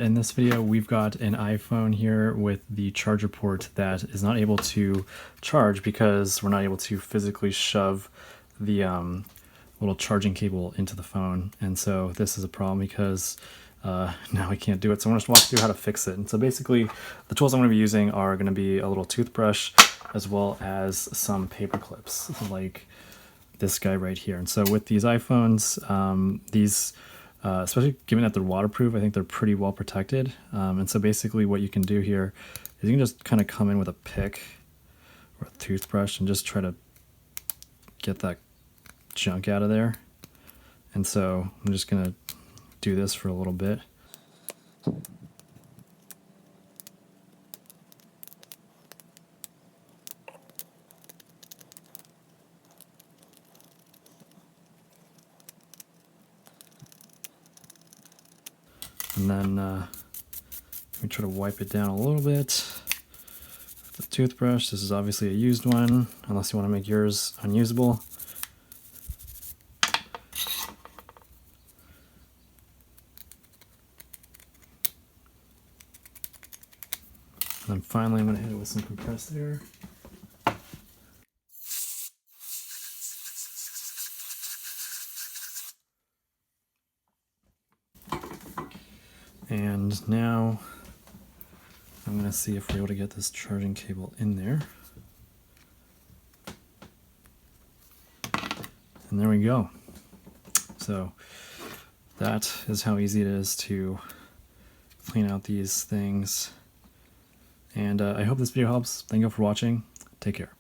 In this video, we've got an iPhone here with the charger port that is not able to charge because we're not able to physically shove the little charging cable into the phone. And so this is a problem because now I can't do it. So I'm going to walk through how to fix it. And so basically the tools I'm going to be using are going to be a little toothbrush as well as some paper clips like this guy right here. And so with these iPhones, especially given that they're waterproof, I think they're pretty well protected. And so basically what you can do here is you can just kind of come in with a pick or a toothbrush and just try to get that junk out of there. And so I'm just going to do this for a little bit. And then let me try to wipe it down a little bit with the toothbrush. This is obviously a used one, unless you want to make yours unusable. And then finally I'm going to hit it with some compressed air. And now I'm going to see if we're able to get this charging cable in there. And there we go. So that is how easy it is to clean out these things. And I hope this video helps. Thank you for watching. Take care.